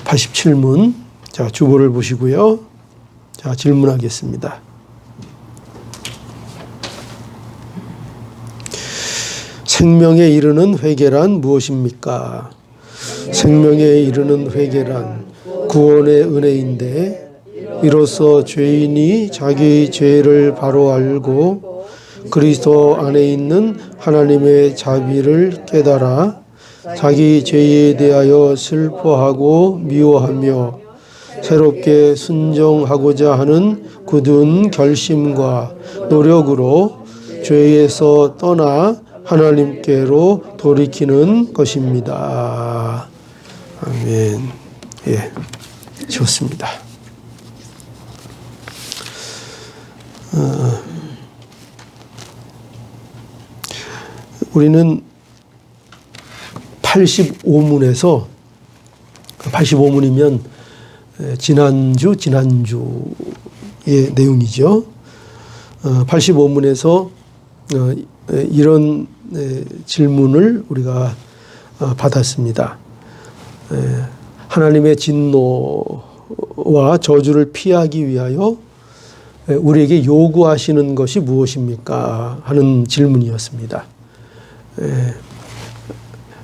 87문. 자, 주보를 보시고요. 자, 질문하겠습니다. 생명에 이르는 회개란 무엇입니까? 생명에 이르는 회개란 구원의 은혜인데 이로써 죄인이 자기 죄를 바로 알고 그리스도 안에 있는 하나님의 자비를 깨달아 자기 죄에 대하여 슬퍼하고 미워하며 새롭게 순종하고자 하는 굳은 결심과 노력으로 죄에서 떠나 하나님께로 돌이키는 것입니다. 아멘. 예, 좋습니다. 우리는 85문에서 85문이면 지난주의 내용이죠. 85문에서 이런 질문을 우리가 받았습니다. 하나님의 진노와 저주를 피하기 위하여 우리에게 요구하시는 것이 무엇입니까? 하는 질문이었습니다.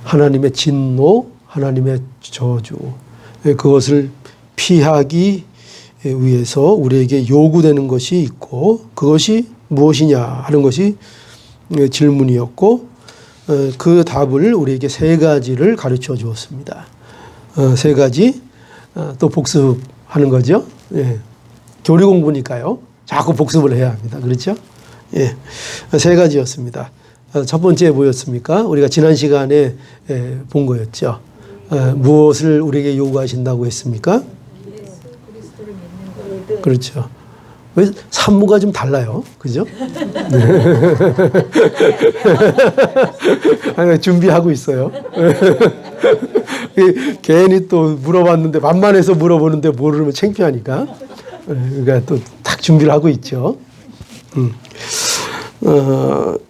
하나님의 진노, 하나님의 저주, 그것을 피하기 위해서 우리에게 요구되는 것이 있고 그것이 무엇이냐 하는 것이 질문이었고 그 답을 우리에게 세 가지를 가르쳐 주었습니다. 세 가지 또 복습하는 거죠. 예. 교리 공부니까요. 자꾸 복습을 해야 합니다. 그렇죠? 예. 세 가지였습니다. 첫 번째 뭐였습니까? 우리가 지난 시간에 본 거였죠. 무엇을 우리에게 요구하신다고 했습니까? 그렇죠. 왜 산무가 좀 달라요? 그죠? 준비하고 있어요. 괜히 또 물어봤는데 만만해서 물어보는데 모르면 창피하니까. 그러니까 또 딱 준비를 하고 있죠.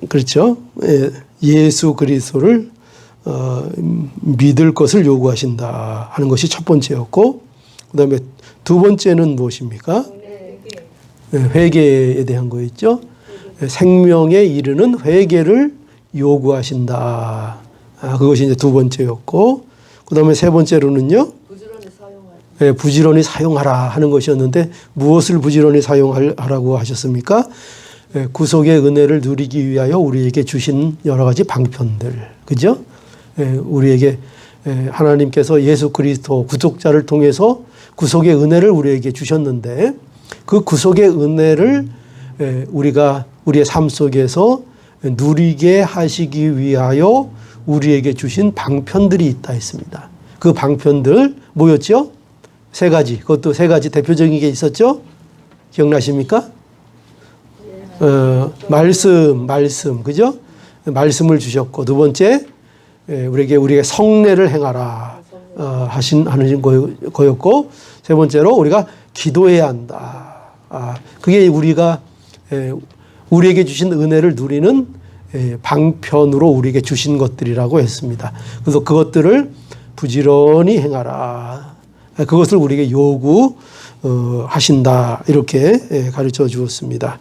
그렇죠. 예수 그리스도를 믿을 것을 요구하신다 하는 것이 첫 번째였고, 그 다음에 두 번째는 무엇입니까? 회개에 대한 거였죠. 생명에 이르는 회개를 요구하신다. 그것이 이제 두 번째였고, 그 다음에 세 번째로는요. 부지런히 사용하라 하는 것이었는데 무엇을 부지런히 사용하라고 하셨습니까? 구속의 은혜를 누리기 위하여 우리에게 주신 여러 가지 방편들, 그죠? 우리에게 하나님께서 예수 그리스도 구속자를 통해서 구속의 은혜를 우리에게 주셨는데 그 구속의 은혜를 우리가 우리의 삶 속에서 누리게 하시기 위하여 우리에게 주신 방편들이 있다 했습니다. 그 방편들 뭐였죠? 세 가지. 그것도 세 가지 대표적인 게 있었죠? 기억나십니까? 말씀, 그죠? 말씀을 주셨고, 두 번째, 우리에게 성례를 행하라 하는 거였고, 세 번째로 우리가 기도해야 한다. 그게 우리에게 주신 은혜를 누리는 방편으로 우리에게 주신 것들이라고 했습니다. 그래서 그것들을 부지런히 행하라. 그것을 우리에게 요구하신다. 이렇게 가르쳐 주었습니다.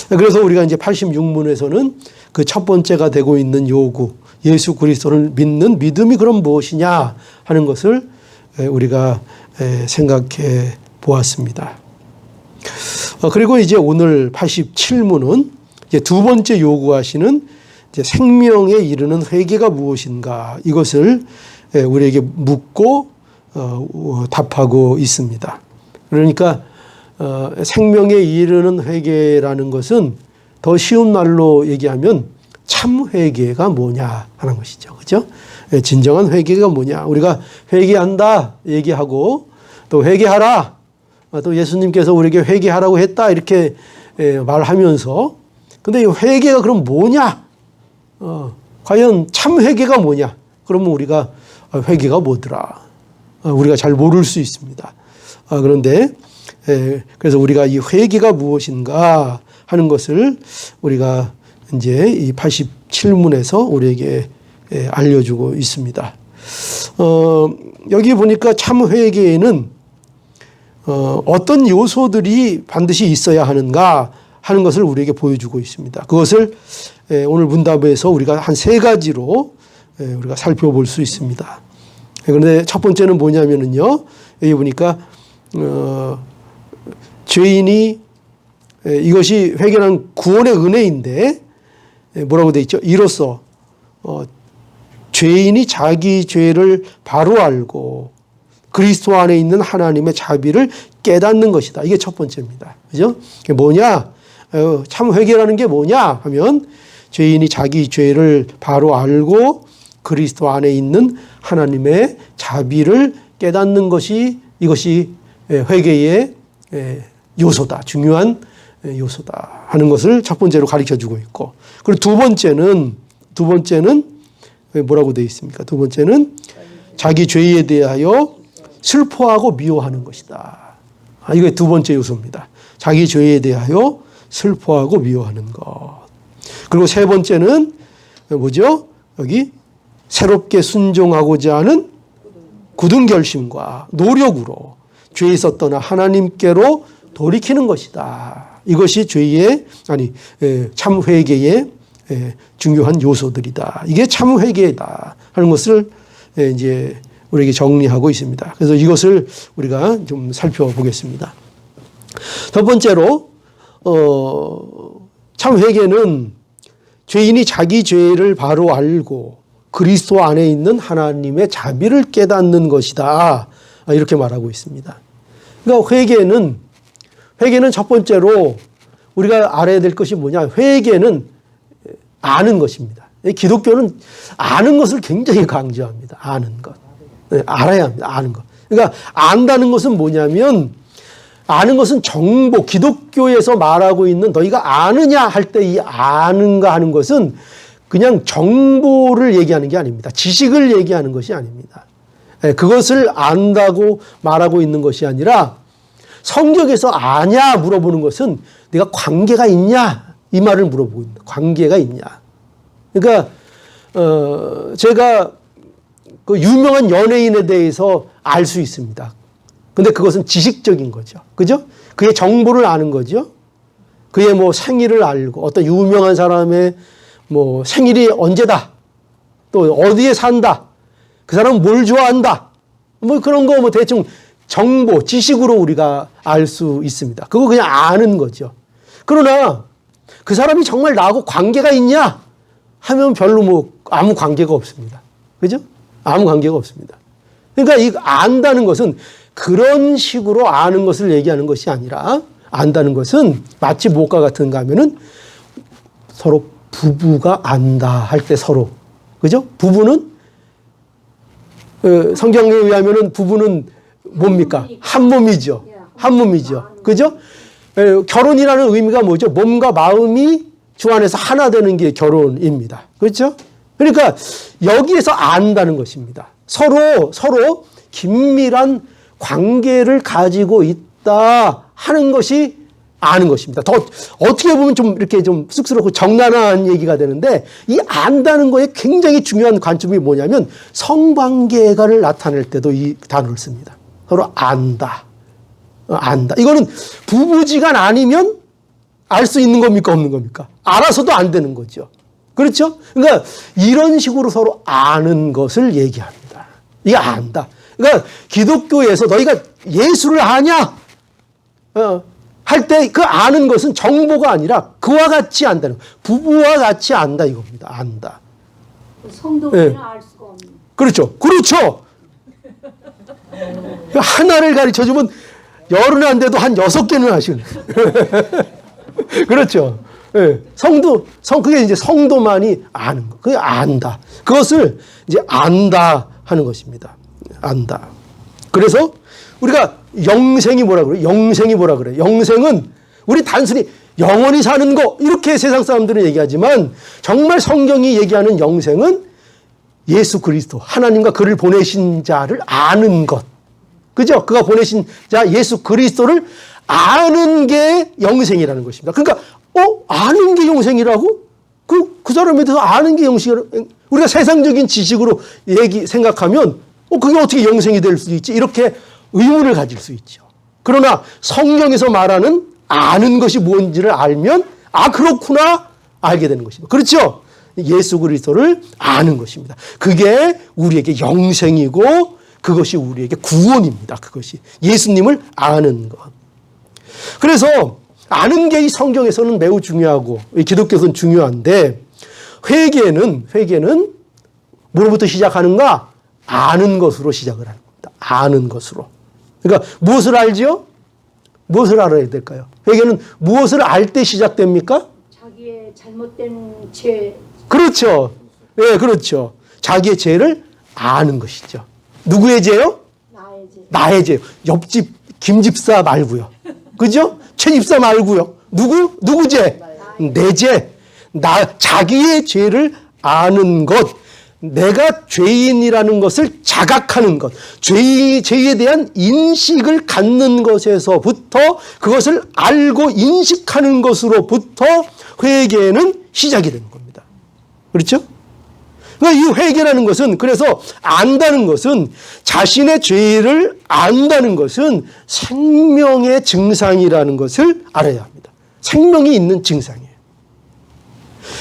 그래서 우리가 이제 86문에서는 그 첫 번째가 되고 있는 요구, 예수 그리스도를 믿는 믿음이 그럼 무엇이냐 하는 것을 우리가 생각해 보았습니다. 그리고 이제 오늘 87문은 이제 두 번째 요구하시는 이제 생명에 이르는 회개가 무엇인가 이것을 우리에게 묻고 답하고 있습니다. 그러니까 생명에 이르는 회개라는 것은 더 쉬운 말로 얘기하면 참 회개가 뭐냐 하는 것이죠. 그렇죠? 진정한 회개가 뭐냐. 우리가 회개한다 얘기하고 또 회개하라. 또 예수님께서 우리에게 회개하라고 했다 이렇게 말하면서 근데 이 회개가 그럼 뭐냐? 과연 참 회개가 뭐냐? 그러면 우리가 회개가 뭐더라? 우리가 잘 모를 수 있습니다. 그런데 그래서 우리가 이 회개가 무엇인가 하는 것을 우리가 이제 이 87문에서 우리에게 알려주고 있습니다. 여기 보니까 참 회개에는 어떤 요소들이 반드시 있어야 하는가 하는 것을 우리에게 보여주고 있습니다. 그것을 오늘 문답에서 우리가 한 3가지로 우리가 살펴볼 수 있습니다. 그런데 첫 번째는 뭐냐면요. 여기 보니까 죄인이 이것이 회개는 구원의 은혜인데 뭐라고 돼 있죠? 이로써 죄인이 자기 죄를 바로 알고 그리스도 안에 있는 하나님의 자비를 깨닫는 것이다. 이게 첫 번째입니다. 그죠? 이게 뭐냐? 참 회개라는 게 뭐냐 하면 죄인이 자기 죄를 바로 알고 그리스도 안에 있는 하나님의 자비를 깨닫는 것이 이것이 회개의 요소다. 중요한 요소다 하는 것을 첫 번째로 가르쳐 주고 있고, 그리고 두 번째는 뭐라고 되어 있습니까? 두 번째는 자기 죄에 대하여 슬퍼하고 미워하는 것이다. 이게 두 번째 요소입니다. 자기 죄에 대하여 슬퍼하고 미워하는 것. 그리고 세 번째는 뭐죠? 여기 새롭게 순종하고자 하는 굳은 결심과 노력으로 죄에서 떠나 하나님께로 돌이키는 것이다. 이것이 참 회개의 중요한 요소들이다. 이게 참 회개다 하는 것을 이제 우리에게 정리하고 있습니다. 그래서 이것을 우리가 좀 살펴보겠습니다. 첫 번째로 참 회개는 죄인이 자기 죄를 바로 알고 그리스도 안에 있는 하나님의 자비를 깨닫는 것이다. 이렇게 말하고 있습니다. 그러니까 회개는 첫 번째로 우리가 알아야 될 것이 뭐냐? 회개는 아는 것입니다. 기독교는 아는 것을 굉장히 강조합니다. 아는 것. 알아야 합니다. 아는 것. 그러니까 안다는 것은 뭐냐면 아는 것은 정보, 기독교에서 말하고 있는 너희가 아느냐 할 때 이 아는가 하는 것은 그냥 정보를 얘기하는 게 아닙니다. 지식을 얘기하는 것이 아닙니다. 그것을 안다고 말하고 있는 것이 아니라 성경에서 아냐 물어보는 것은 네가 관계가 있냐 이 말을 물어보고 있는 관계가 있냐. 그러니까 제가 그 유명한 연예인에 대해서 알 수 있습니다. 근데 그것은 지식적인 거죠. 그죠? 그의 정보를 아는 거죠. 그의 뭐 생일을 알고 어떤 유명한 사람의 뭐 생일이 언제다. 또 어디에 산다. 그 사람은 뭘 좋아한다. 뭐 그런 거 뭐 대충 정보, 지식으로 우리가 알 수 있습니다. 그거 그냥 아는 거죠. 그러나 그 사람이 정말 나하고 관계가 있냐 하면 별로 뭐 아무 관계가 없습니다. 그죠? 아무 관계가 없습니다. 그러니까 이 안다는 것은 그런 식으로 아는 것을 얘기하는 것이 아니라 안다는 것은 마치 무엇과 같은가 하면은 서로 부부가 안다 할 때 서로. 그죠? 부부는 성경에 의하면은 부부는 뭡니까? 한 몸이죠. 한 몸이죠. 그죠? 결혼이라는 의미가 뭐죠? 몸과 마음이 주 안에서 하나 되는 게 결혼입니다. 그렇죠? 그러니까 여기에서 안다는 것입니다. 서로 긴밀한 관계를 가지고 있다 하는 것이 아는 것입니다. 더 어떻게 보면 좀 이렇게 좀 쑥스럽고 적나라한 얘기가 되는데 이 안다는 거에 굉장히 중요한 관점이 뭐냐면 성관계가를 나타낼 때도 이 단어를 씁니다. 서로 안다. 안다. 이거는 부부지간 아니면 알 수 있는 겁니까? 없는 겁니까? 알아서도 안 되는 거죠. 그렇죠? 그러니까 이런 식으로 서로 아는 것을 얘기합니다. 이게 안다. 그러니까 기독교에서 너희가 예수를 아냐? 할 때 그 아는 것은 정보가 아니라 그와 같이 안다는 거예요. 부부와 같이 안다 이겁니다. 안다. 성도는 알 수가 없는. 그렇죠. 그렇죠. 하나를 가르쳐주면 열은 안 돼도 한 6개는 하시는. 그렇죠. 네. 그게 이제 성도만이 아는 거. 그게 안다. 그것을 이제 안다 하는 것입니다. 안다. 그래서 우리가 영생이 뭐라 그래요? 영생이 뭐라 그래요? 영생은 우리 단순히 영원히 사는 거 이렇게 세상 사람들은 얘기하지만 정말 성경이 얘기하는 영생은 예수 그리스도 하나님과 그를 보내신 자를 아는 것. 그죠? 그가 보내신 자 예수 그리스도를 아는 게 영생이라는 것입니다. 그러니까 아는 게 영생이라고? 그 사람에 대해서 아는 게 영생이라고? 우리가 세상적인 지식으로 생각하면 그게 어떻게 영생이 될 수 있지? 이렇게 의문을 가질 수 있죠. 그러나 성경에서 말하는 아는 것이 뭔지를 알면 그렇구나 알게 되는 것입니다. 그렇죠? 예수 그리스도를 아는 것입니다. 그게 우리에게 영생이고 그것이 우리에게 구원입니다. 그것이 예수님을 아는 것. 그래서 아는 게 이 성경에서는 매우 중요하고 기독교에서는 중요한데 회개는 뭐로부터 시작하는가? 아는 것으로 시작을 하는 겁니다. 아는 것으로. 그러니까 무엇을 알지요? 무엇을 알아야 될까요? 회개는 무엇을 알 때 시작됩니까? 자기의 잘못된 죄. 그렇죠. 예, 그렇죠. 자기의 죄를 아는 것이죠. 누구의 죄요? 나의 죄. 나의 죄. 옆집 김집사 말고요. 그죠? 최집사 말고요. 누구 죄? 내 죄. 자기의 죄를 아는 것. 내가 죄인이라는 것을 자각하는 것. 죄에 대한 인식을 갖는 것에서부터 그것을 알고 인식하는 것으로부터 회개는 시작이 되는 겁니다. 그렇죠? 그러니까 이 회개라는 것은 그래서 안다는 것은 자신의 죄를 안다는 것은 생명의 증상이라는 것을 알아야 합니다. 생명이 있는 증상이에요.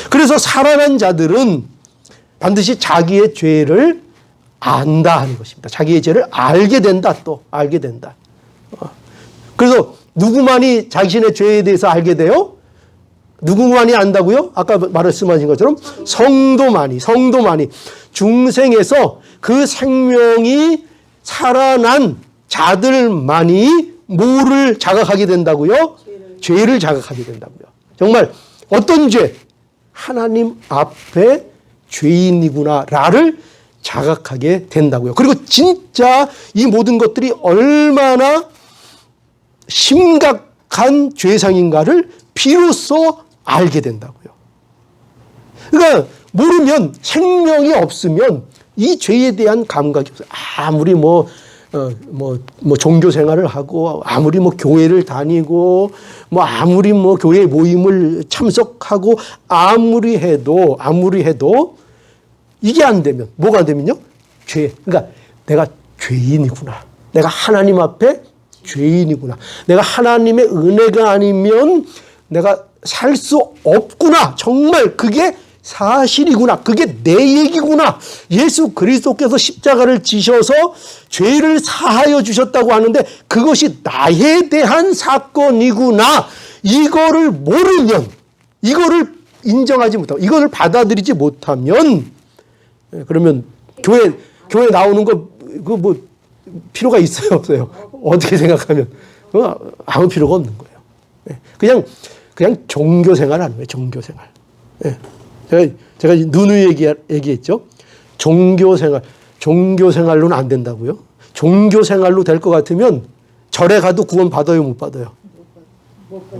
그래서 살아난 자들은 반드시 자기의 죄를 안다 하는 것입니다. 자기의 죄를 알게 된다, 또 알게 된다. 그래서 누구만이 자신의 죄에 대해서 알게 돼요? 누구만이 안다고요? 아까 말씀하신 것처럼 성도만이 중생에서 그 생명이 살아난 자들만이 뭐를 자각하게 된다고요? 죄를 자각하게 된다고요. 정말 어떤 죄? 하나님 앞에 죄인이구나를 자각하게 된다고요. 그리고 진짜 이 모든 것들이 얼마나 심각한 죄상인가를 비로소 알게 된다고요. 그러니까 모르면 생명이 없으면 이 죄에 대한 감각이 없어요. 아무리 종교 생활을 하고 아무리 교회를 다니고 아무리 교회 모임을 참석하고 아무리 해도 이게 안 되면 뭐가 안 되면요? 그러니까 내가 죄인이구나. 내가 하나님 앞에 죄인이구나. 내가 하나님의 은혜가 아니면 내가 살 수 없구나. 정말 그게 사실이구나. 그게 내 얘기구나. 예수 그리스도께서 십자가를 지셔서 죄를 사하여 주셨다고 하는데 그것이 나에 대한 사건이구나. 이거를 모르면, 이거를 인정하지 못하고, 이거를 받아들이지 못하면, 그러면 교회 나오는 거 필요가 있어요, 없어요? 어떻게 생각하면 아무 필요가 없는 거예요. 그냥 종교 생활 하는 거예요. 종교 생활. 제가 누누이 얘기했죠. 종교 생활로는 안 된다고요. 종교 생활로 될 것 같으면 절에 가도 구원 받아요, 못 받아요?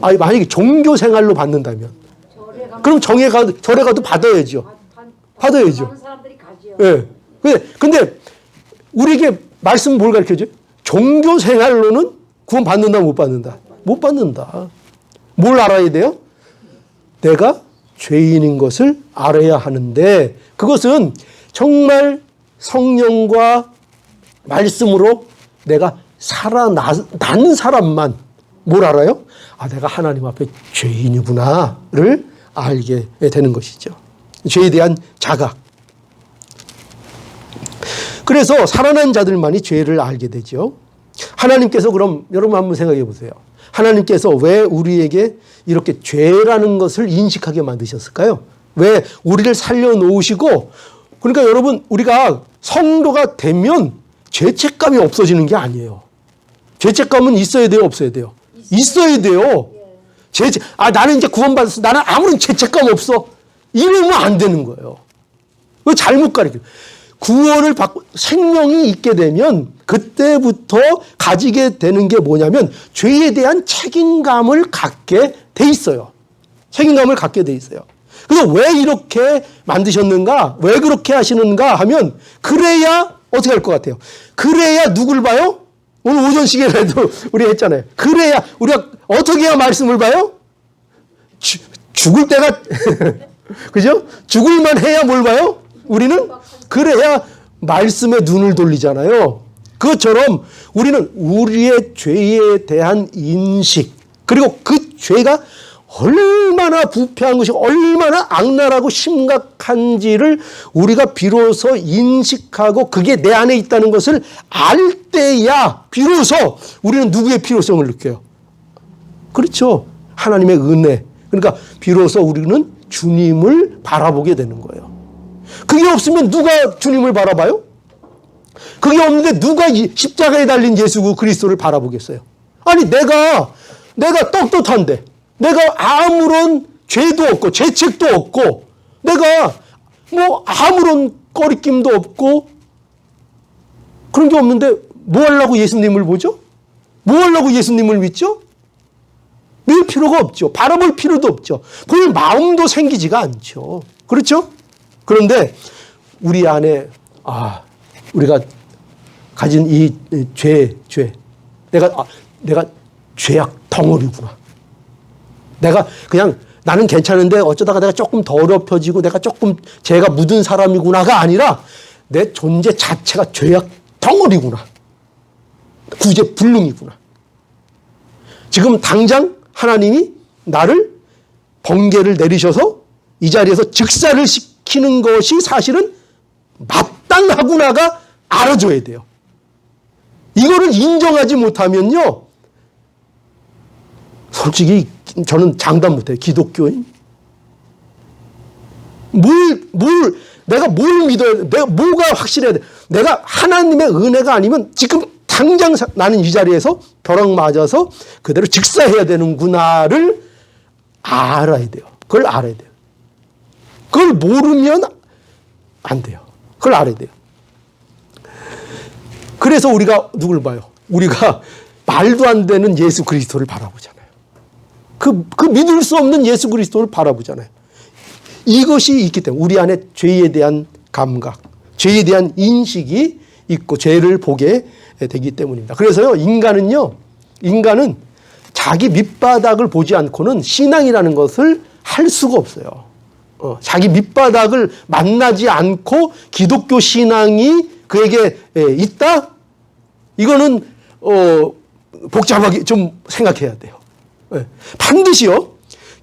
아니, 만약에 종교 생활로 받는다면, 그럼 절에 가도 받아야죠. 받아야죠. 많은 사람들이 가지요. 예. 근데 우리에게 말씀 뭘 가르쳐줘요? 종교 생활로는 구원 받는다, 못 받는다? 못 받는다. 뭘 알아야 돼요? 내가 죄인인 것을 알아야 하는데 그것은 정말 성령과 말씀으로 내가 살아난 사람만 뭘 알아요? 내가 하나님 앞에 죄인이구나를 알게 되는 것이죠. 죄에 대한 자각. 그래서 살아난 자들만이 죄를 알게 되죠. 하나님께서 그럼 여러분 한번 생각해 보세요. 하나님께서 왜 우리에게 이렇게 죄라는 것을 인식하게 만드셨을까요? 왜 우리를 살려놓으시고, 그러니까 여러분 우리가 성도가 되면 죄책감이 없어지는 게 아니에요. 죄책감은 있어야 돼요, 없어야 돼요? 있어야 돼요. 나는 이제 구원받았어. 나는 아무런 죄책감 없어. 이러면 안 되는 거예요. 그거 잘못 가르쳐요. 구원을 받고 생명이 있게 되면 그때부터 가지게 되는 게 뭐냐면 죄에 대한 책임감을 갖게 돼 있어요. 책임감을 갖게 돼 있어요. 그래서 왜 이렇게 만드셨는가? 왜 그렇게 하시는가 하면 그래야 어떻게 할 것 같아요? 그래야 누굴 봐요? 오늘 오전 시계라도 우리 했잖아요. 그래야 우리가 어떻게 해야 말씀을 봐요? 죽을 때가 그죠? 죽을만 해야 뭘 봐요? 우리는 그래야 말씀에 눈을 돌리잖아요. 그것처럼 우리는 우리의 죄에 대한 인식, 그리고 그 죄가 얼마나 부패한 것이 얼마나 악랄하고 심각한지를 우리가 비로소 인식하고 그게 내 안에 있다는 것을 알 때야 비로소 우리는 누구의 필요성을 느껴요? 그렇죠. 하나님의 은혜. 그러니까 비로소 우리는 주님을 바라보게 되는 거예요. 그게 없으면 누가 주님을 바라봐요? 그게 없는데 누가 이 십자가에 달린 예수 그리스도를 바라보겠어요? 아니 내가 떳떳한데, 내가 아무런 죄도 없고 죄책도 없고, 내가 뭐 아무런 꺼리낌도 없고 그런 게 없는데 뭐 하려고 예수님을 보죠? 뭐 하려고 예수님을 믿죠? 믿을 필요가 없죠. 바라볼 필요도 없죠. 볼 마음도 생기지가 않죠. 그렇죠? 그런데 우리 안에 우리가 가진 이 죄, 내가 죄악 덩어리구나. 내가 그냥 나는 괜찮은데 어쩌다가 내가 조금 더럽혀지고 내가 조금 죄가 묻은 사람이구나가 아니라 내 존재 자체가 죄악 덩어리구나. 구제불능이구나. 지금 당장 하나님이 나를 번개를 내리셔서 이 자리에서 즉사를 시키는 것이 사실은 마땅하구나가 알아줘야 돼요. 이거를 인정하지 못하면요, 솔직히 저는 장담 못해요. 기독교인. 내가 뭘 믿어야 돼? 내가 뭐가 확실해야 돼? 내가 하나님의 은혜가 아니면 지금 당장 나는 이 자리에서 벼락 맞아서 그대로 즉사해야 되는구나를 알아야 돼요. 그걸 알아야 돼요. 그걸 모르면 안 돼요. 그걸 알아야 돼요. 그래서 우리가 누굴 봐요? 우리가 말도 안 되는 예수 그리스도를 바라보잖아요. 그 믿을 수 없는 예수 그리스도를 바라보잖아요. 이것이 있기 때문에 우리 안에 죄에 대한 감각, 죄에 대한 인식이 있고 죄를 보게 되기 때문입니다. 그래서요, 인간은 자기 밑바닥을 보지 않고는 신앙이라는 것을 할 수가 없어요. 자기 밑바닥을 만나지 않고 기독교 신앙이 그에게 있다? 이거는 복잡하게 좀 생각해야 돼요. 반드시요,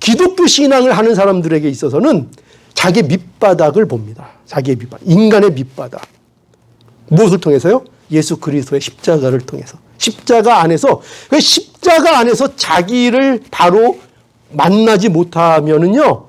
기독교 신앙을 하는 사람들에게 있어서는 자기 밑바닥을 봅니다. 자기의 밑바닥, 인간의 밑바닥. 무엇을 통해서요? 예수 그리스도의 십자가를 통해서. 십자가 안에서 자기를 바로 만나지 못하면은요,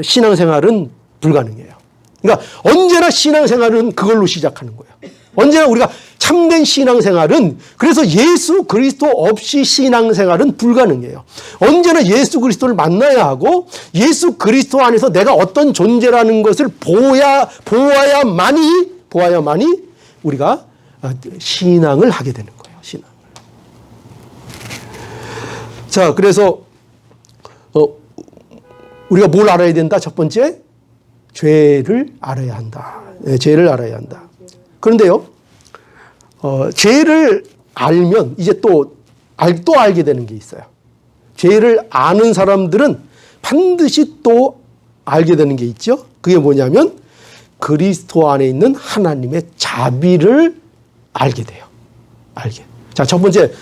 신앙생활은 불가능해요. 그러니까 언제나 신앙생활은 그걸로 시작하는 거예요. 언제나 우리가 참된 신앙생활은, 그래서 예수 그리스도 없이 신앙생활은 불가능해요. 언제나 예수 그리스도를 만나야 하고 예수 그리스도 안에서 내가 어떤 존재라는 것을 보아야만이 우리가 신앙을 하게 되는 거예요. 신앙을. 자, 그래서 우리가 뭘 알아야 된다? 첫 번째, 죄를 알아야 한다. 네, 죄를 알아야 한다. 그런데요, 죄를 알면 이제 또 알게 되는 게 있어요. 죄를 아는 사람들은 반드시 또 알게 되는 게 있죠. 그게 뭐냐면 그리스도 안에 있는 하나님의 자비를 알게 돼요. 자, 첫 번째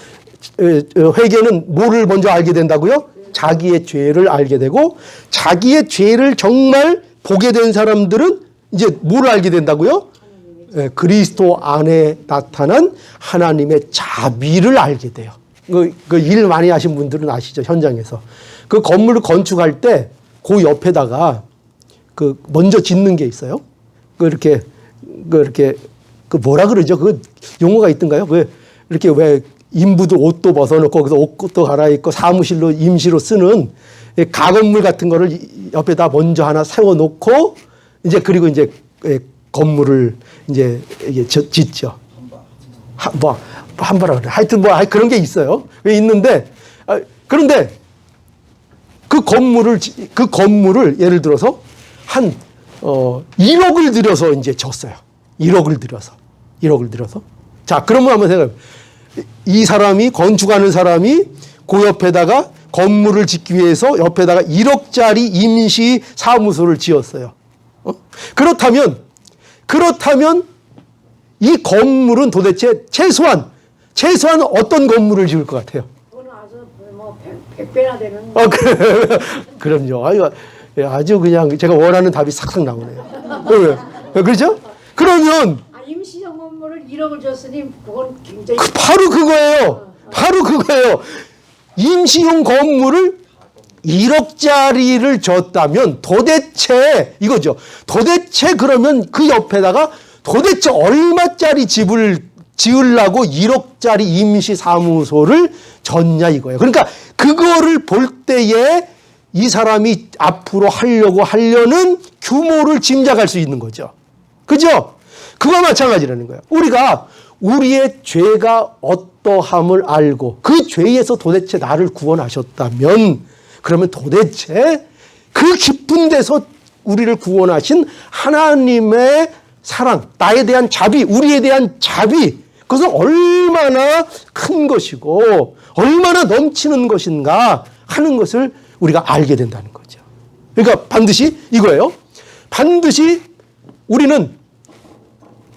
회개는 뭐를 먼저 알게 된다고요? 자기의 죄를 알게 되고, 자기의 죄를 정말 보게 된 사람들은 이제 뭘 알게 된다고요? 그리스도 안에 나타난 하나님의 자비를 알게 돼요. 그 일 많이 하신 분들은 아시죠? 현장에서. 그 건물을 건축할 때 그 옆에다가 그 먼저 짓는 게 있어요. 이렇게 뭐라 그러죠? 그 용어가 있던가요? 이렇게 왜 인부들 옷도 벗어놓고 거기서 옷도 갈아입고 사무실로 임시로 쓰는 가건물 같은 거를 옆에다 먼저 하나 세워놓고 그리고 건물을 짓죠. 한바라 그래. 하여튼 그런 게 있어요. 왜 있는데, 그런데 그 건물을 예를 들어서 한 1억을 들여서 졌어요. 1억을 들여서. 자, 그러면 한번 생각해. 이 사람이, 건축하는 사람이 그 옆에다가 건물을 짓기 위해서 옆에다가 1억짜리 임시 사무소를 지었어요. 그렇다면 이 건물은 도대체 최소한 어떤 건물을 지을 것 같아요? 그건 아주 뭐 100배나 되는. 그럼요. 아주 그냥 제가 원하는 답이 싹싹 나오네요. 그렇죠? 그러면 임시형 건물을 1억을 줬으니 그건 굉장히 바로 그거예요. 임시용 건물을 1억짜리를 줬다면 도대체 이거죠. 도대체 그러면 그 옆에다가 도대체 얼마짜리 집을 지으려고 1억짜리 임시사무소를 줬냐 이거예요. 그러니까 그거를 볼 때에 이 사람이 앞으로 하려는 규모를 짐작할 수 있는 거죠. 그죠? 그와 마찬가지라는 거예요. 우리가 우리의 죄가 어떠함을 알고 그 죄에서 도대체 나를 구원하셨다면 그러면 도대체 그 깊은 데서 우리를 구원하신 하나님의 사랑, 나에 대한 자비, 우리에 대한 자비, 그것은 얼마나 큰 것이고 얼마나 넘치는 것인가 하는 것을 우리가 알게 된다는 거죠. 그러니까 반드시 이거예요. 반드시 우리는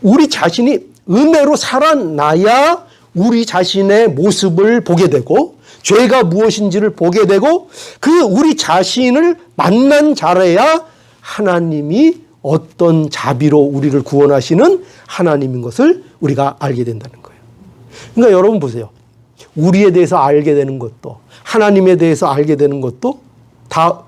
우리 자신이 은혜로 살아나야 우리 자신의 모습을 보게 되고 죄가 무엇인지를 보게 되고 그 우리 자신을 만난 자라야 하나님이 어떤 자비로 우리를 구원하시는 하나님인 것을 우리가 알게 된다는 거예요. 그러니까 여러분 보세요. 우리에 대해서 알게 되는 것도 하나님에 대해서 알게 되는 것도 다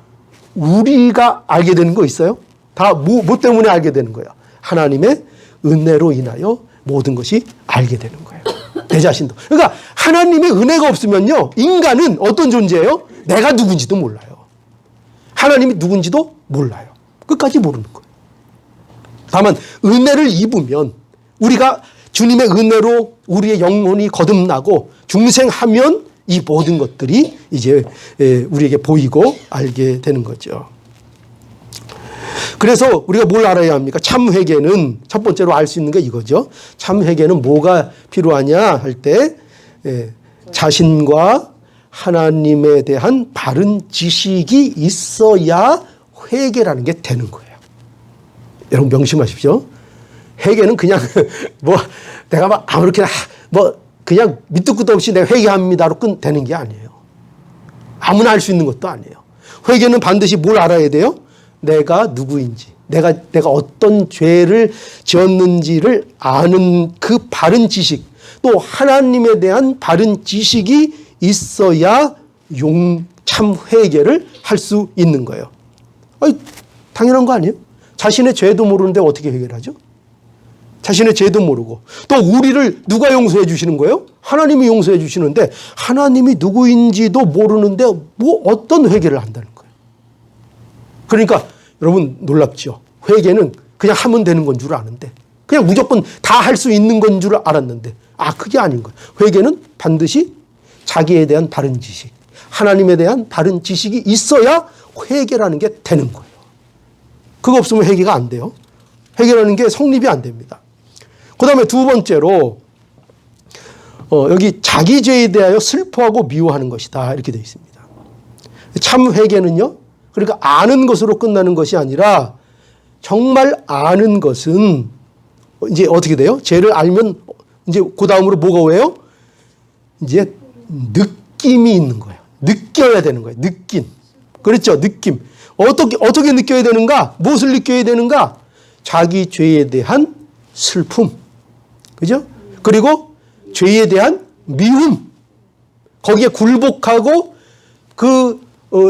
우리가 알게 되는 거 있어요? 다 뭐 때문에 알게 되는 거예요? 하나님의 은혜로 인하여 모든 것이 알게 되는 거예요. 내 자신도. 그러니까 하나님의 은혜가 없으면요. 인간은 어떤 존재예요? 내가 누군지도 몰라요. 하나님이 누군지도 몰라요. 끝까지 모르는 거예요. 다만 은혜를 입으면 우리가 주님의 은혜로 우리의 영혼이 거듭나고 중생하면 이 모든 것들이 이제 우리에게 보이고 알게 되는 거죠. 그래서 우리가 뭘 알아야 합니까? 참 회개는 첫 번째로 알 수 있는 게 이거죠. 참 회개는 뭐가 필요하냐 할 때 자신과 하나님에 대한 바른 지식이 있어야 회개라는 게 되는 거예요. 여러분 명심하십시오. 회개는 그냥 뭐 내가 막 아무렇게나 뭐 그냥 밑도 끝도 없이 내가 회개합니다로 되는 게 아니에요. 아무나 할 수 있는 것도 아니에요. 회개는 반드시 뭘 알아야 돼요? 내가 누구인지, 내가 어떤 죄를 지었는지를 아는 그 바른 지식, 또 하나님에 대한 바른 지식이 있어야 참 회개를 할 수 있는 거예요. 당연한 거 아니에요? 자신의 죄도 모르는데 어떻게 회개를 하죠? 자신의 죄도 모르고 또 우리를 누가 용서해 주시는 거예요? 하나님이 용서해 주시는데 하나님이 누구인지도 모르는데 뭐 어떤 회개를 한다는 거예요? 그러니까 여러분 놀랍죠? 회개는 그냥 하면 되는 건 줄 아는데 그냥 무조건 다 할 수 있는 건 줄 알았는데 그게 아닌 거예요. 회개는 반드시 자기에 대한 바른 지식, 하나님에 대한 바른 지식이 있어야 회개라는 게 되는 거예요. 그거 없으면 회개가 안 돼요. 회개라는 게 성립이 안 됩니다. 그 다음에 두 번째로 여기 자기 죄에 대하여 슬퍼하고 미워하는 것이다 이렇게 되어 있습니다. 참 회개는요. 그러니까 아는 것으로 끝나는 것이 아니라 정말 아는 것은 이제 어떻게 돼요? 죄를 알면 이제 그 다음으로 뭐가 오해요? 이제 느낌이 있는 거예요. 느껴야 되는 거예요. 느낌. 그렇죠? 느낌. 어떻게 느껴야 되는가? 무엇을 느껴야 되는가? 자기 죄에 대한 슬픔. 그죠? 그리고 죄에 대한 미움. 거기에 굴복하고 그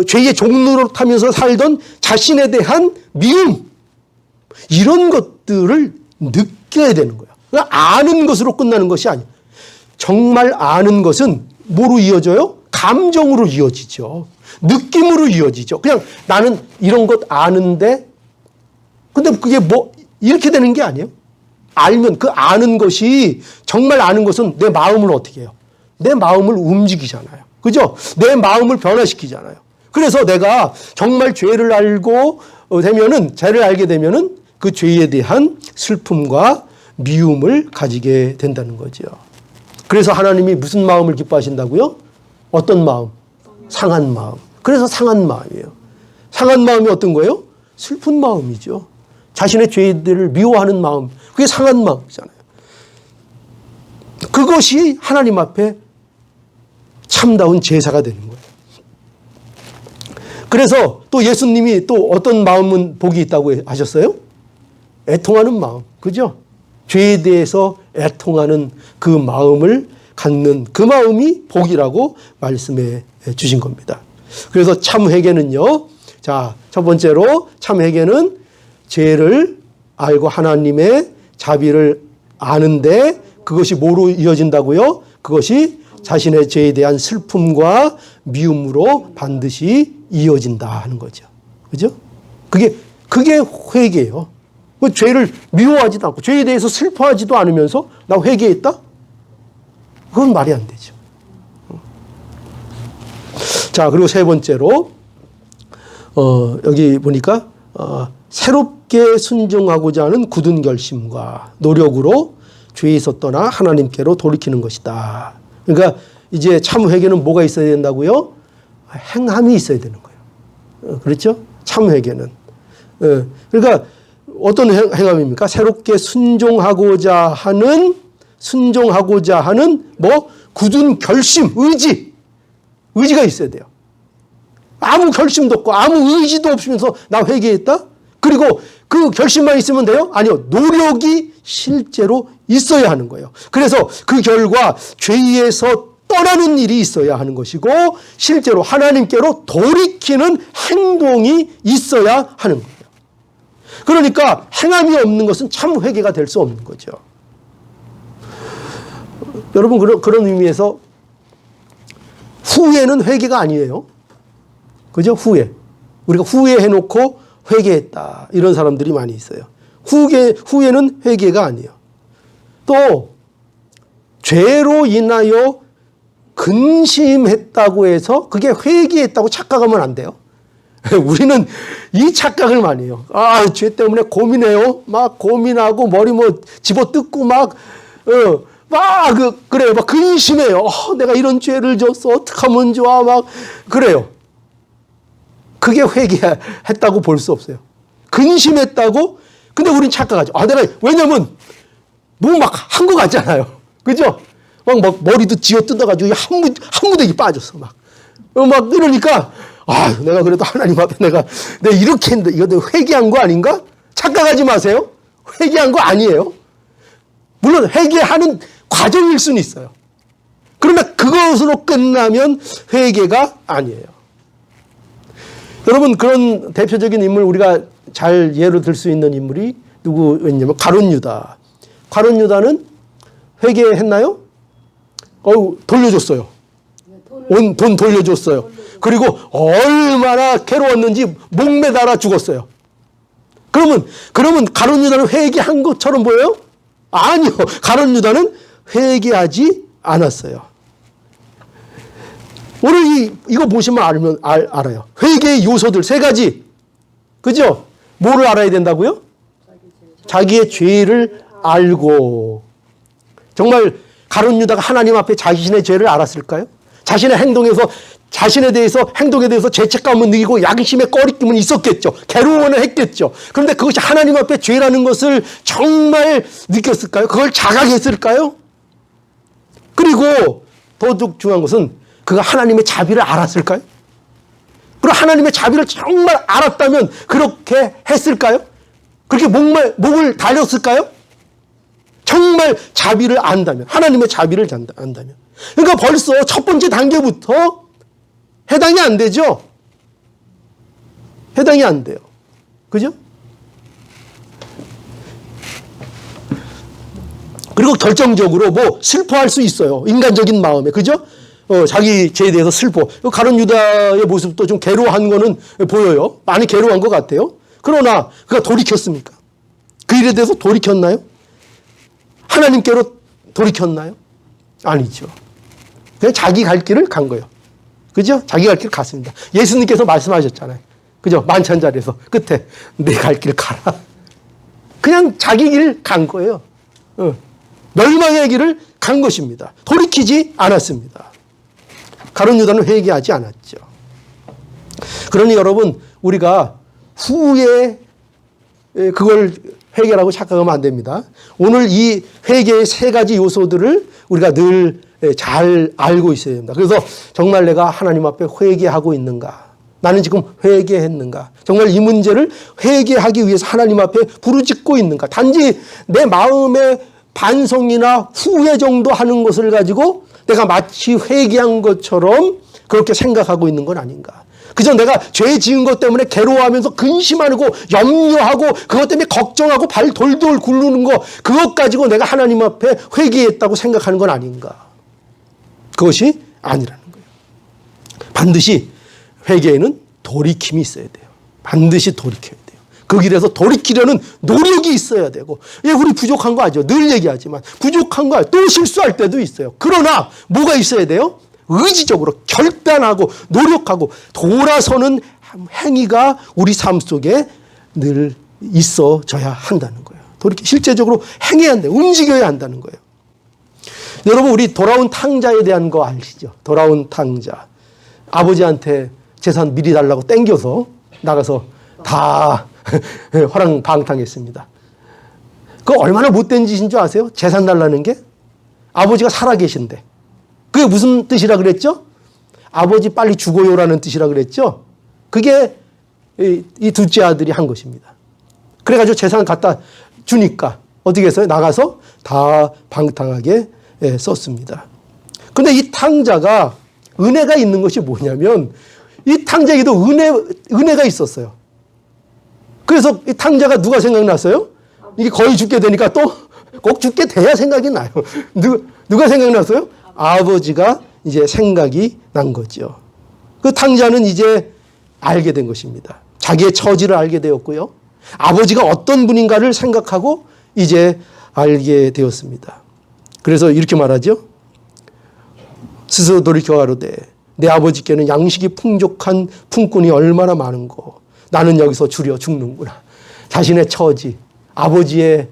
죄의 종로로 타면서 살던 자신에 대한 미움. 이런 것들을 느껴야 되는 거예요. 그러니까 아는 것으로 끝나는 것이 아니에요. 정말 아는 것은 뭐로 이어져요? 감정으로 이어지죠. 느낌으로 이어지죠. 그냥 나는 이런 것 아는데 근데 그게 뭐 이렇게 되는 게 아니에요. 알면 그 아는 것이 정말 아는 것은 내 마음을 어떻게 해요? 내 마음을 움직이잖아요. 그죠? 내 마음을 변화시키잖아요. 그래서 내가 정말 죄를 알고 되면은 죄를 알게 되면은 그 죄에 대한 슬픔과 미움을 가지게 된다는 거죠. 그래서 하나님이 무슨 마음을 기뻐하신다고요? 어떤 마음? 상한 마음. 그래서 상한 마음이에요. 상한 마음이 어떤 거예요? 슬픈 마음이죠. 자신의 죄들을 미워하는 마음, 그게 상한 마음이잖아요. 그것이 하나님 앞에 참다운 제사가 되는 거예요. 그래서 또 예수님이 또 어떤 마음은 복이 있다고 하셨어요? 애통하는 마음. 그죠? 죄에 대해서 애통하는 그 마음을 갖는 그 마음이 복이라고 말씀해 주신 겁니다. 그래서 참 회개는요. 자, 첫 번째로 참 회개는 죄를 알고 하나님의 자비를 아는데 그것이 뭐로 이어진다고요? 그것이 자신의 죄에 대한 슬픔과 미움으로 반드시 이어진다 하는 거죠. 그죠? 그게 회개예요. 그 죄를 미워하지도 않고 죄에 대해서 슬퍼하지도 않으면서 나 회개했다? 그건 말이 안 되죠. 자, 그리고 세 번째로 여기 보니까 새롭게 순종하고자 하는 굳은 결심과 노력으로 죄에서 떠나 하나님께로 돌이키는 것이다. 그러니까 이제 참 회개는 뭐가 있어야 된다고요? 행함이 있어야 되는 거예요. 그렇죠? 참 회개는. 그러니까 어떤 행함입니까? 새롭게 순종하고자 하는 뭐 굳은 결심, 의지가 있어야 돼요. 아무 결심도 없고 아무 의지도 없으면서 나 회개했다? 그리고 그 결심만 있으면 돼요? 아니요. 노력이 실제로 있어야 하는 거예요. 그래서 그 결과 죄에서 떠나는 일이 있어야 하는 것이고 실제로 하나님께로 돌이키는 행동이 있어야 하는 거예요. 그러니까 행함이 없는 것은 참 회개가 될 수 없는 거죠. 여러분 그런 의미에서 후회는 회개가 아니에요. 그죠? 우리가 후회해놓고 회개했다. 이런 사람들이 많이 있어요. 후회는 회개가 아니에요. 또 죄로 인하여 근심했다고 해서 그게 회개했다고 착각하면 안 돼요. 우리는 이 착각을 많이 해요. 죄 때문에 고민해요. 막 고민하고 머리 집어뜯고 그래요. 막 근심해요. 내가 이런 죄를 졌어. 어떡하면 좋아. 막 그래요. 그게 회개했다고 볼 수 없어요. 근심했다고? 근데 우린 착각하죠. 왜냐면 뭐 막 한 거 같잖아요. 그죠? 막 머리도 쥐어 뜯어가지고 한 무더기 빠졌어. 막 이러니까 내가 그래도 하나님 앞에 내가 이렇게 했는데 이거 내가 회개한 거 아닌가? 착각하지 마세요. 회개한 거 아니에요. 물론 회개하는 과정일 수는 있어요. 그러나 그것으로 끝나면 회개가 아니에요. 여러분 그런 대표적인 인물 우리가 잘 예로 들 수 있는 인물이 누구였냐면 가룟 유다. 가룟 유다는 회개했나요? 돌려줬어요. 돈 돌려줬어요. 그리고 얼마나 괴로웠는지 목매달아 죽었어요. 그러면 가룟 유다는 회개한 것처럼 보여요? 아니요. 가룟 유다는 회개하지 않았어요. 오늘 이거 보시면 알아요. 회개의 요소들 3가지. 그죠? 뭐를 알아야 된다고요? 자기의 죄를 알고. 정말 가룟 유다가 하나님 앞에 자신의 죄를 알았을까요? 자신의 행동에 대해서 죄책감을 느끼고 양심의 꺼리낌은 있었겠죠. 괴로워는 했겠죠. 그런데 그것이 하나님 앞에 죄라는 것을 정말 느꼈을까요? 그걸 자각했을까요? 그리고 더욱 중요한 것은 그가 하나님의 자비를 알았을까요? 그리고 하나님의 자비를 정말 알았다면 그렇게 했을까요? 그렇게 목을 달렸을까요? 정말 자비를 안다면, 하나님의 자비를 안다면. 그러니까 벌써 첫 번째 단계부터 해당이 안 되죠? 해당이 안 돼요. 그죠? 그리고 결정적으로 슬퍼할 수 있어요. 인간적인 마음에. 그죠? 자기 죄에 대해서 슬퍼. 가룟 유다의 모습도 좀 괴로워한 거는 보여요. 많이 괴로워한 것 같아요. 그러나 그가 돌이켰습니까? 그 일에 대해서 돌이켰나요? 하나님께로 돌이켰나요? 아니죠. 그냥 자기 갈 길을 간 거예요. 그죠? 자기 갈 길을 갔습니다. 예수님께서 말씀하셨잖아요. 그죠? 만찬 자리에서 끝에 내 갈 길 가라. 그냥 자기 길 간 거예요. 멸망의 길을 간 것입니다. 돌이키지 않았습니다. 가룟 유다는 회개하지 않았죠. 그러니 여러분 우리가 그걸 회개라고 착각하면 안 됩니다. 오늘 이 회개의 세 가지 요소들을 우리가 늘 잘 알고 있어야 됩니다. 그래서 정말 내가 하나님 앞에 회개하고 있는가? 나는 지금 회개했는가? 정말 이 문제를 회개하기 위해서 하나님 앞에 부르짖고 있는가? 단지 내 마음의 반성이나 후회 정도 하는 것을 가지고 내가 마치 회개한 것처럼 그렇게 생각하고 있는 건 아닌가? 그저 내가 죄 지은 것 때문에 괴로워하면서 근심하고 염려하고 그것 때문에 걱정하고 발 돌돌 굴르는 거 그것 가지고 내가 하나님 앞에 회개했다고 생각하는 건 아닌가? 그것이 아니라는 거예요. 반드시 회개에는 돌이킴이 있어야 돼요. 반드시 돌이켜야 돼요. 그 길에서 돌이키려는 노력이 있어야 되고, 예, 우리 부족한 거 알죠? 늘 얘기하지만 부족한 거 알죠? 또 실수할 때도 있어요. 그러나 뭐가 있어야 돼요? 의지적으로 결단하고 노력하고 돌아서는 행위가 우리 삶 속에 늘 있어져야 한다는 거예요. 실제적으로 행해야 한다, 움직여야 한다는 거예요. 여러분, 우리 돌아온 탕자에 대한 거 아시죠? 돌아온 탕자. 아버지한테 재산 미리 달라고 땡겨서 나가서 다 화랑방탕했습니다. 그거 얼마나 못된 짓인 줄 아세요? 재산 달라는 게? 아버지가 살아계신데. 그게 무슨 뜻이라 그랬죠? 아버지 빨리 죽어요라는 뜻이라 그랬죠? 그게 이 둘째 아들이 한 것입니다. 그래가지고 재산 갖다 주니까 어떻게 했어요? 나가서 다 방탕하게 썼습니다. 근데 이 탕자가 은혜가 있는 것이 뭐냐면 이 탕자에게도 은혜가 있었어요. 그래서 이 탕자가 누가 생각났어요? 이게 거의 죽게 되니까 또 꼭 죽게 돼야 생각이 나요. 누가 생각났어요? 아버지가 이제 생각이 난 거죠. 그 탕자는 이제 알게 된 것입니다. 자기의 처지를 알게 되었고요. 아버지가 어떤 분인가를 생각하고 이제 알게 되었습니다. 그래서 이렇게 말하죠. 스스로 돌이켜 가로되 내 아버지께는 양식이 풍족한 품꾼이 얼마나 많은고 나는 여기서 주려 죽는구나. 자신의 처지, 아버지의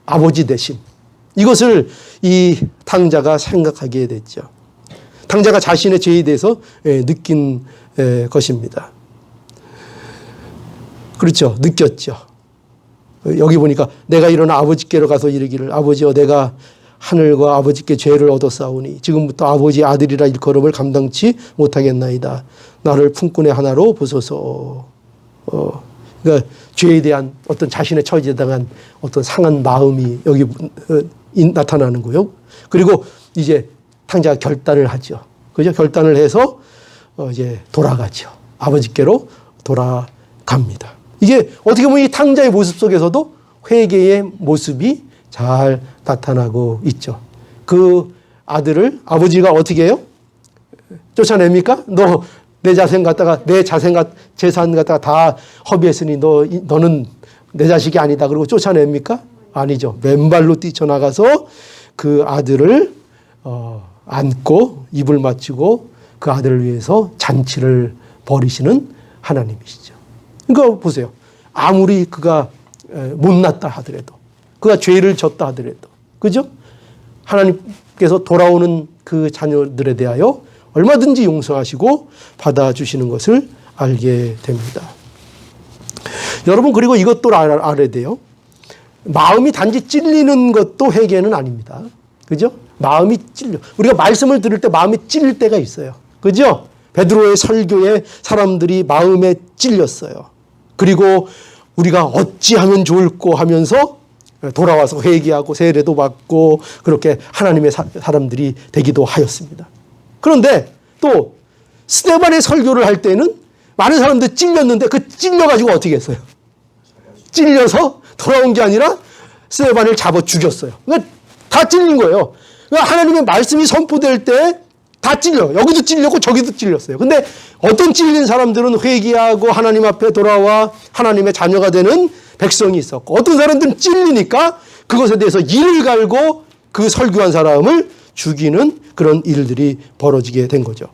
아버지 되심, 이것을 이 탕자가 생각하게 됐죠. 탕자가 자신의 죄에 대해서 느낀 것입니다. 그렇죠. 느꼈죠. 여기 보니까 내가 일어나 아버지께로 가서 이르기를 아버지여 내가 하늘과 아버지께 죄를 얻었사오니 지금부터 아버지의 아들이라 일컬음을 감당치 못하겠나이다. 나를 품꾼의 하나로 보소서. 그러니까 죄에 대한 어떤 자신의 처지에 대한 어떤 상한 마음이 여기 나타나는 거예요. 그리고 이제 탕자가 결단을 하죠. 그죠? 결단을 해서 이제 돌아가죠. 아버지께로 돌아갑니다. 이게 어떻게 보면 이 탕자의 모습 속에서도 회개의 모습이 잘 나타나고 있죠. 그 아들을 아버지가 어떻게 해요? 쫓아냅니까? 너 내 재산 갖다가 재산 갖다가 다 허비했으니 너는 내 자식이 아니다. 그리고 쫓아냅니까? 아니죠. 맨발로 뛰쳐나가서 그 아들을 안고 입을 맞추고 그 아들을 위해서 잔치를 벌이시는 하나님이시죠. 그러니까 보세요. 아무리 그가 못났다 하더라도, 그가 죄를 졌다 하더라도, 그죠? 하나님께서 돌아오는 그 자녀들에 대하여 얼마든지 용서하시고 받아주시는 것을 알게 됩니다. 여러분, 그리고 이것도 알아야 돼요. 마음이 단지 찔리는 것도 회개는 아닙니다. 그죠? 마음이 찔려. 우리가 말씀을 들을 때 마음이 찔릴 때가 있어요. 그죠? 베드로의 설교에 사람들이 마음에 찔렸어요. 그리고 우리가 어찌하면 좋을꼬 하면서 돌아와서 회개하고 세례도 받고 그렇게 하나님의 사람들이 되기도 하였습니다. 그런데 또 스데반의 설교를 할 때는 많은 사람들이 찔렸는데 그 찔려가지고 어떻게 했어요? 찔려서 돌아온 게 아니라 스데반을 잡아 죽였어요. 그러니까 다 찔린 거예요. 그러니까 하나님의 말씀이 선포될 때 다 찔려. 여기도 찔렸고 저기도 찔렸어요. 근데 어떤 찔린 사람들은 회개하고 하나님 앞에 돌아와 하나님의 자녀가 되는 백성이 있었고, 어떤 사람들은 찔리니까 그것에 대해서 이를 갈고 그 설교한 사람을 죽이는 그런 일들이 벌어지게 된 거죠.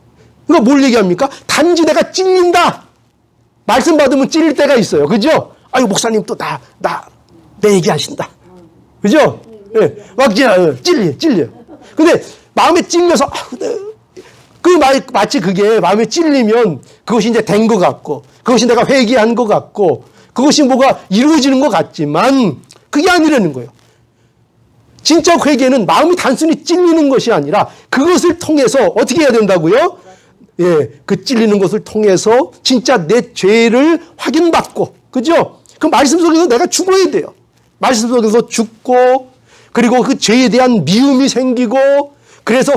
그러니까 뭘 얘기합니까? 단지 내가 찔린다. 말씀 받으면 찔릴 때가 있어요. 그죠? 아유, 목사님 또 내 얘기하신다. 그죠? 예. 막 찔려. 근데 마음에 찔려서, 마치 그게 마음에 찔리면 그것이 이제 된 것 같고, 그것이 내가 회개한 것 같고, 그것이 뭐가 이루어지는 것 같지만 그게 아니라는 거예요. 진짜 회개는 마음이 단순히 찔리는 것이 아니라 그것을 통해서 어떻게 해야 된다고요? 예, 그 찔리는 것을 통해서 진짜 내 죄를 확인받고, 그죠? 그 말씀 속에서 내가 죽어야 돼요. 말씀 속에서 죽고, 그리고 그 죄에 대한 미움이 생기고, 그래서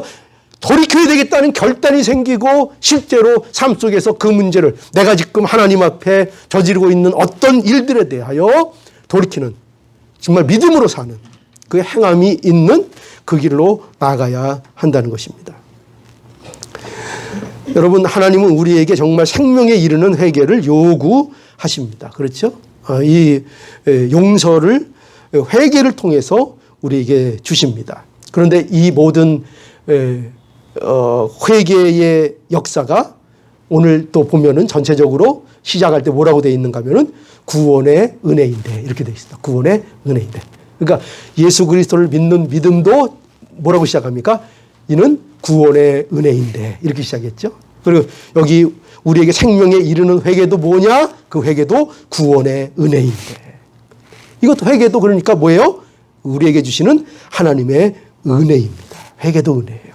돌이켜야 되겠다는 결단이 생기고, 실제로 삶 속에서 그 문제를 내가 지금 하나님 앞에 저지르고 있는 어떤 일들에 대하여 돌이키는, 정말 믿음으로 사는 그 행함이 있는 그 길로 나아가야 한다는 것입니다. 여러분, 하나님은 우리에게 정말 생명에 이르는 회개를 요구하십니다. 그렇죠? 이 용서를 회개를 통해서 우리에게 주십니다. 그런데 이 모든 회개의 역사가 오늘 또 보면은 전체적으로 시작할 때 뭐라고 되어 있는가 하면은 구원의 은혜인데, 이렇게 되어 있습니다. 구원의 은혜인데. 그러니까 예수 그리스도를 믿는 믿음도 뭐라고 시작합니까? 이는 구원의 은혜인데, 이렇게 시작했죠. 그리고 여기 우리에게 생명에 이르는 회개도 뭐냐? 그 회개도 구원의 은혜인데. 이것도 회개도 그러니까 뭐예요? 우리에게 주시는 하나님의 은혜입니다. 회개도 은혜예요.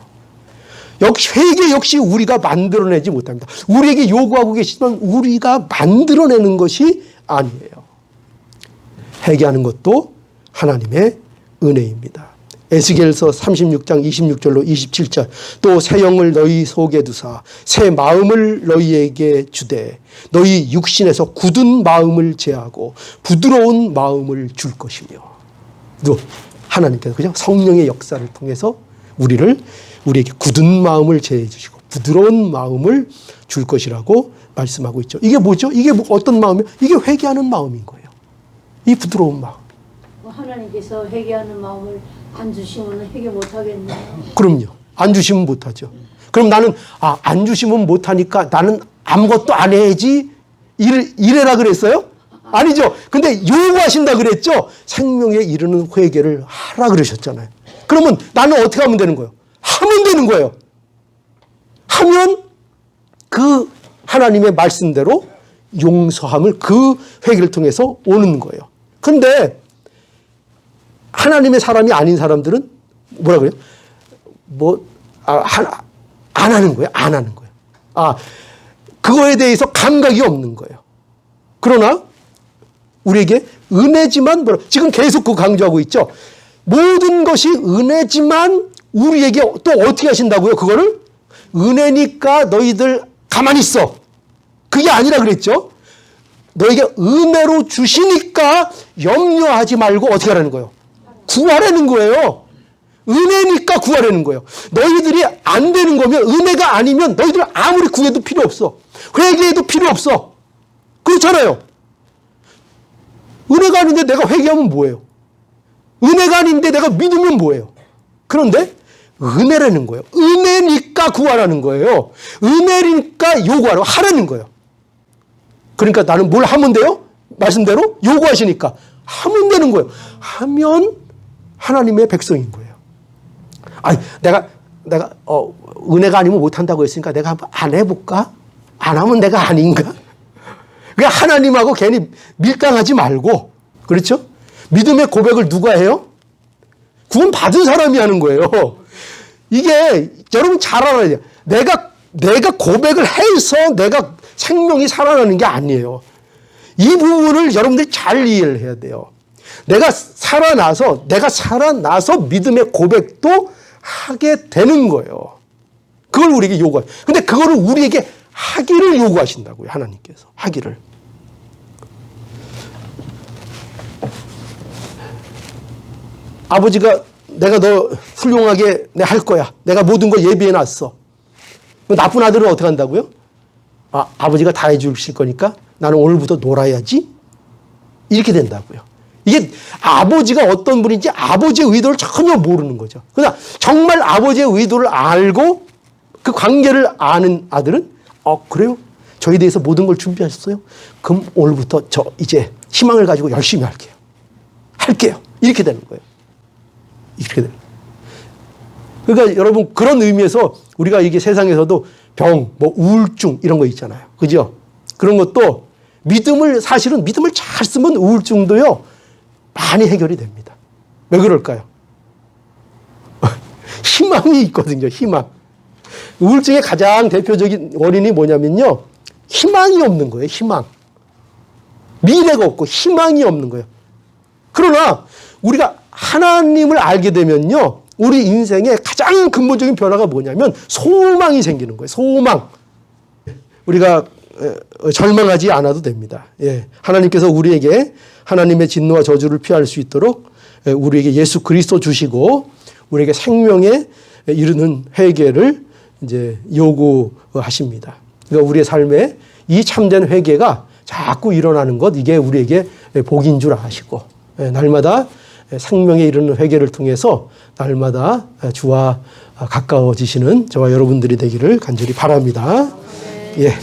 역시 회개 역시 우리가 만들어내지 못합니다. 우리에게 요구하고 계시지만 우리가 만들어내는 것이 아니에요. 회개하는 것도 하나님의 은혜입니다. 에스겔서 36장 26절로 27절 또 새 영을 너희 속에 두사 새 마음을 너희에게 주되 너희 육신에서 굳은 마음을 제하고 부드러운 마음을 줄 것이며, 또 하나님께서 그죠? 성령의 역사를 통해서 우리에게 굳은 마음을 제해 주시고 부드러운 마음을 줄 것이라고 말씀하고 있죠. 이게 뭐죠? 이게 어떤 마음이에요? 이게 회개하는 마음인 거예요. 이 부드러운 마음. 하나님께서 회개하는 마음을 안 주시면 회개 못 하겠네요. 그럼요. 안 주시면 못 하죠. 그럼 나는 안 주시면 못 하니까 나는 아무것도 안 해야지 이래라 그랬어요? 아니죠. 근데 요구하신다 그랬죠. 생명에 이르는 회개를 하라 그러셨잖아요. 그러면 나는 어떻게 하면 되는 거예요? 하면 되는 거예요. 하면 그 하나님의 말씀대로 용서함을 그 회개를 통해서 오는 거예요. 그런데 하나님의 사람이 아닌 사람들은 뭐라 그래요? 안 하는 거예요. 안 하는 거예요. 그거에 대해서 감각이 없는 거예요. 그러나 우리에게 은혜지만 지금 계속 그 강조하고 있죠. 모든 것이 은혜지만 우리에게 또 어떻게 하신다고요? 그거를 은혜니까 너희들 가만히 있어. 그게 아니라 그랬죠. 너에게 은혜로 주시니까 염려하지 말고 어떻게 하라는 거예요? 구하라는 거예요. 은혜니까 구하라는 거예요. 너희들이 안 되는 거면, 은혜가 아니면 너희들 아무리 구해도 필요 없어. 회개해도 필요 없어. 그렇잖아요. 은혜가 아닌데 내가 회개하면 뭐예요? 은혜가 아닌데 내가 믿으면 뭐예요? 그런데 은혜라는 거예요. 은혜니까 구하라는 거예요. 은혜니까 하라는 거예요. 그러니까 나는 뭘 하면 돼요? 말씀대로 요구하시니까 하면 되는 거예요. 하면 하나님의 백성인 거예요. 내가 은혜가 아니면 못한다고 했으니까 내가 한번 안 해볼까? 안 하면 내가 아닌가? 그러니까 하나님하고 괜히 밀당하지 말고, 그렇죠? 믿음의 고백을 누가 해요? 구원 받은 사람이 하는 거예요. 이게 여러분 잘 알아야 돼요. 내가 고백을 해서 내가 생명이 살아나는 게 아니에요. 이 부분을 여러분들이 잘 이해를 해야 돼요. 내가 살아나서 믿음의 고백도 하게 되는 거예요. 그걸 우리에게 요구해요. 근데 그거를 우리에게 하기를 요구하신다고요. 하나님께서 하기를. 아버지가 내가 너 훌륭하게 할 거야. 내가 모든 걸 예비해 놨어. 나쁜 아들은 어떻게 한다고요? 아버지가 다 해주실 거니까 나는 오늘부터 놀아야지. 이렇게 된다고요. 이게 아버지가 어떤 분인지 아버지의 의도를 전혀 모르는 거죠. 그러나 정말 아버지의 의도를 알고 그 관계를 아는 아들은 그래요? 저에 대해서 모든 걸 준비하셨어요? 그럼 오늘부터 저 이제 희망을 가지고 열심히 할게요. 이렇게 되는 거예요. 이렇게 되는 거예요. 그러니까 여러분 그런 의미에서 우리가 이게 세상에서도 병, 우울증 이런 거 있잖아요. 그죠? 그런 것도 사실은 믿음을 잘 쓰면 우울증도요, 많이 해결이 됩니다. 왜 그럴까요? 희망이 있거든요, 희망. 우울증의 가장 대표적인 원인이 뭐냐면요, 희망이 없는 거예요, 희망. 미래가 없고 희망이 없는 거예요. 그러나 우리가 하나님을 알게 되면요, 우리 인생의 가장 근본적인 변화가 뭐냐면 소망이 생기는 거예요. 소망. 우리가 절망하지 않아도 됩니다. 예. 하나님께서 우리에게 하나님의 진노와 저주를 피할 수 있도록 우리에게 예수 그리스도 주시고 우리에게 생명에 이르는 회개를 이제 요구하십니다. 그러니까 우리의 삶에 이 참된 회개가 자꾸 일어나는 것, 이게 우리에게 복인 줄 아시고 날마다 생명에 이르는 회개를 통해서 날마다 주와 가까워지시는 저와 여러분들이 되기를 간절히 바랍니다. 예.